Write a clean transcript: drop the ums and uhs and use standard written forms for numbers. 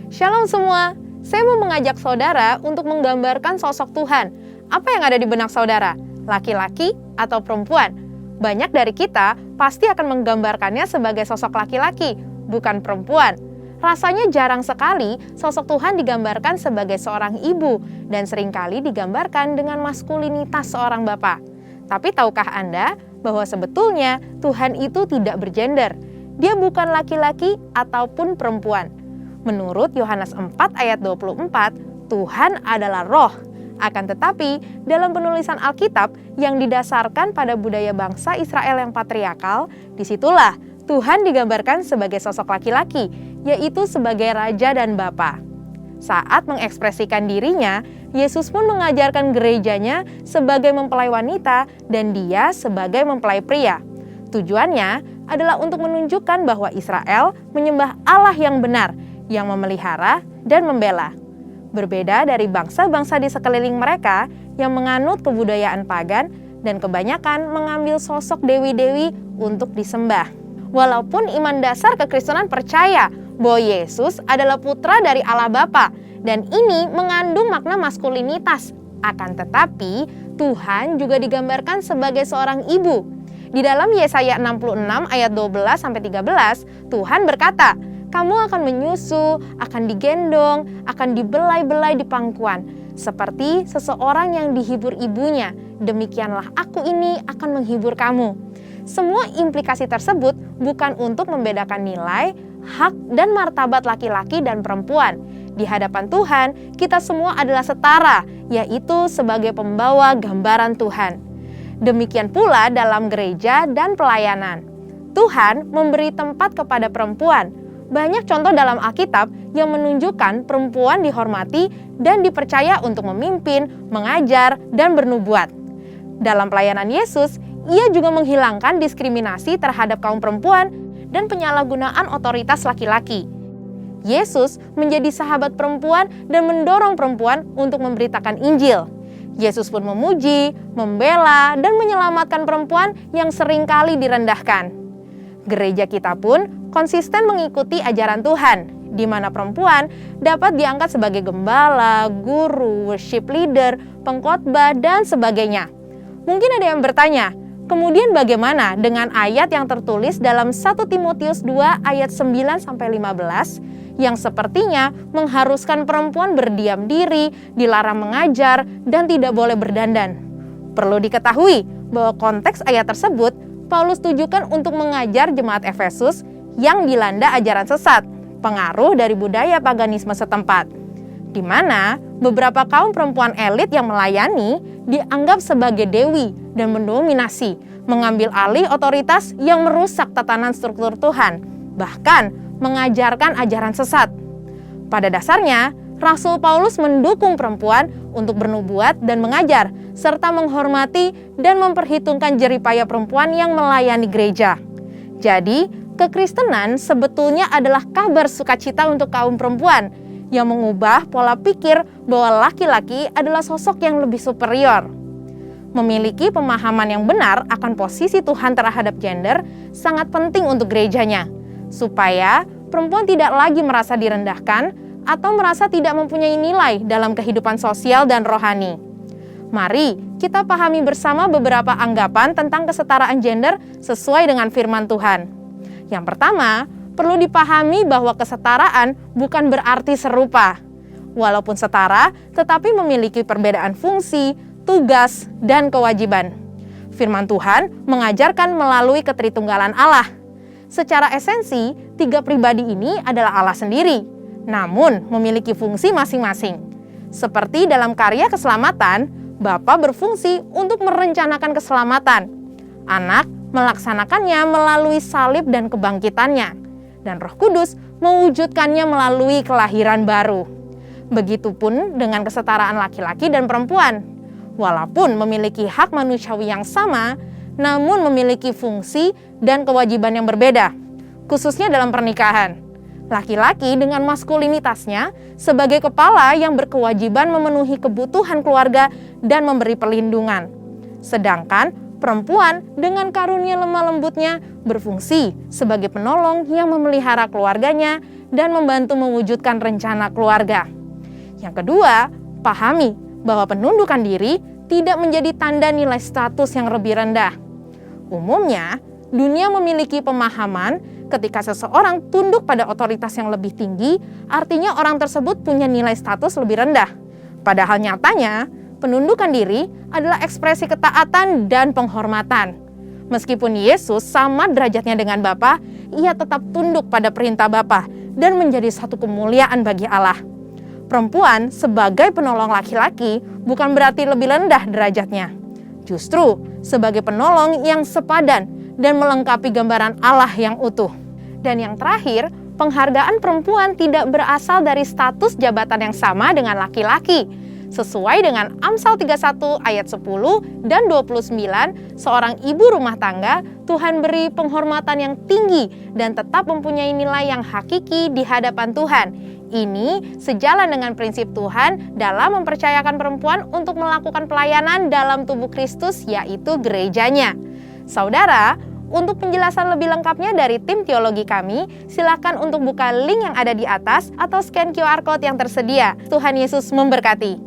Shalom semua, saya mau mengajak saudara untuk menggambarkan sosok Tuhan. Apa yang ada di benak saudara? Laki-laki atau perempuan? Banyak dari kita pasti akan menggambarkannya sebagai sosok laki-laki, bukan perempuan. Rasanya jarang sekali sosok Tuhan digambarkan sebagai seorang ibu dan seringkali digambarkan dengan maskulinitas seorang bapak. Tapi tahukah Anda bahwa sebetulnya Tuhan itu tidak bergender? Dia bukan laki-laki ataupun perempuan. Menurut Yohanes 4 ayat 24, Tuhan adalah roh. Akan tetapi, dalam penulisan Alkitab yang didasarkan pada budaya bangsa Israel yang patriarkal, disitulah Tuhan digambarkan sebagai sosok laki-laki, yaitu sebagai raja dan bapa. Saat mengekspresikan dirinya, Yesus pun mengajarkan gerejanya sebagai mempelai wanita dan dia sebagai mempelai pria. Tujuannya adalah untuk menunjukkan bahwa Israel menyembah Allah yang benar, yang memelihara dan membela. Berbeda dari bangsa-bangsa di sekeliling mereka yang menganut kebudayaan pagan dan kebanyakan mengambil sosok dewi-dewi untuk disembah. Walaupun iman dasar kekristenan percaya bahwa Yesus adalah putra dari Allah Bapa dan ini mengandung makna maskulinitas. Akan tetapi, Tuhan juga digambarkan sebagai seorang ibu. Di dalam Yesaya 66 ayat 12-13, Tuhan berkata, "Kamu akan menyusu, akan digendong, akan dibelai-belai di pangkuan, seperti seseorang yang dihibur ibunya. Demikianlah aku ini akan menghibur kamu." Semua implikasi tersebut bukan untuk membedakan nilai, hak, dan martabat laki-laki dan perempuan. Di hadapan Tuhan, kita semua adalah setara, yaitu sebagai pembawa gambaran Tuhan. Demikian pula dalam gereja dan pelayanan. Tuhan memberi tempat kepada perempuan. Banyak contoh dalam Alkitab yang menunjukkan perempuan dihormati dan dipercaya untuk memimpin, mengajar, dan bernubuat. Dalam pelayanan Yesus, Ia juga menghilangkan diskriminasi terhadap kaum perempuan dan penyalahgunaan otoritas laki-laki. Yesus menjadi sahabat perempuan dan mendorong perempuan untuk memberitakan Injil. Yesus pun memuji, membela, dan menyelamatkan perempuan yang seringkali direndahkan. Gereja kita pun konsisten mengikuti ajaran Tuhan, di mana perempuan dapat diangkat sebagai gembala, guru, worship leader, pengkhotbah, dan sebagainya. Mungkin ada yang bertanya, kemudian bagaimana dengan ayat yang tertulis dalam 1 Timotius 2 ayat 9-15 yang sepertinya mengharuskan perempuan berdiam diri, dilarang mengajar, dan tidak boleh berdandan? Perlu diketahui bahwa konteks ayat tersebut Paulus tujukan untuk mengajar jemaat Efesus yang dilanda ajaran sesat, pengaruh dari budaya paganisme setempat, di mana beberapa kaum perempuan elit yang melayani dianggap sebagai dewi dan mendominasi, mengambil alih otoritas yang merusak tatanan struktur Tuhan, bahkan mengajarkan ajaran sesat. Pada dasarnya, Rasul Paulus mendukung perempuan untuk bernubuat dan mengajar, serta menghormati dan memperhitungkan jeripaya perempuan yang melayani gereja. Jadi, kekristenan sebetulnya adalah kabar sukacita untuk kaum perempuan yang mengubah pola pikir bahwa laki-laki adalah sosok yang lebih superior. Memiliki pemahaman yang benar akan posisi Tuhan terhadap gender sangat penting untuk gerejanya, supaya perempuan tidak lagi merasa direndahkan atau merasa tidak mempunyai nilai dalam kehidupan sosial dan rohani. Mari kita pahami bersama beberapa anggapan tentang kesetaraan gender sesuai dengan firman Tuhan. Yang pertama, perlu dipahami bahwa kesetaraan bukan berarti serupa. Walaupun setara, tetapi memiliki perbedaan fungsi, tugas, dan kewajiban. Firman Tuhan mengajarkan melalui ketritunggalan Allah. Secara esensi, tiga pribadi ini adalah Allah sendiri, namun memiliki fungsi masing-masing. Seperti dalam karya keselamatan, Bapa berfungsi untuk merencanakan keselamatan. Anak melaksanakannya melalui salib dan kebangkitannya, dan Roh Kudus mewujudkannya melalui kelahiran baru. Begitupun dengan kesetaraan laki-laki dan perempuan. Walaupun memiliki hak manusiawi yang sama, namun memiliki fungsi dan kewajiban yang berbeda, khususnya dalam pernikahan. Laki-laki dengan maskulinitasnya sebagai kepala yang berkewajiban memenuhi kebutuhan keluarga dan memberi perlindungan. Sedangkan perempuan dengan karunia lemah lembutnya berfungsi sebagai penolong yang memelihara keluarganya dan membantu mewujudkan rencana keluarga. Yang kedua, pahami bahwa penundukan diri tidak menjadi tanda nilai status yang lebih rendah. Umumnya, dunia memiliki pemahaman ketika seseorang tunduk pada otoritas yang lebih tinggi, artinya orang tersebut punya nilai status lebih rendah. Padahal nyatanya, penundukan diri adalah ekspresi ketaatan dan penghormatan. Meskipun Yesus sama derajatnya dengan Bapa, ia tetap tunduk pada perintah Bapa dan menjadi satu kemuliaan bagi Allah. Perempuan sebagai penolong laki-laki bukan berarti lebih rendah derajatnya. Justru sebagai penolong yang sepadan dan melengkapi gambaran Allah yang utuh. Dan yang terakhir, penghargaan perempuan tidak berasal dari status jabatan yang sama dengan laki-laki. Sesuai dengan Amsal 31 ayat 10 dan 29, seorang ibu rumah tangga Tuhan beri penghormatan yang tinggi dan tetap mempunyai nilai yang hakiki di hadapan Tuhan. Ini sejalan dengan prinsip Tuhan dalam mempercayakan perempuan untuk melakukan pelayanan dalam tubuh Kristus, yaitu gerejanya. Saudara, untuk penjelasan lebih lengkapnya dari tim teologi kami, silakan untuk buka link yang ada di atas atau scan QR Code yang tersedia. Tuhan Yesus memberkati.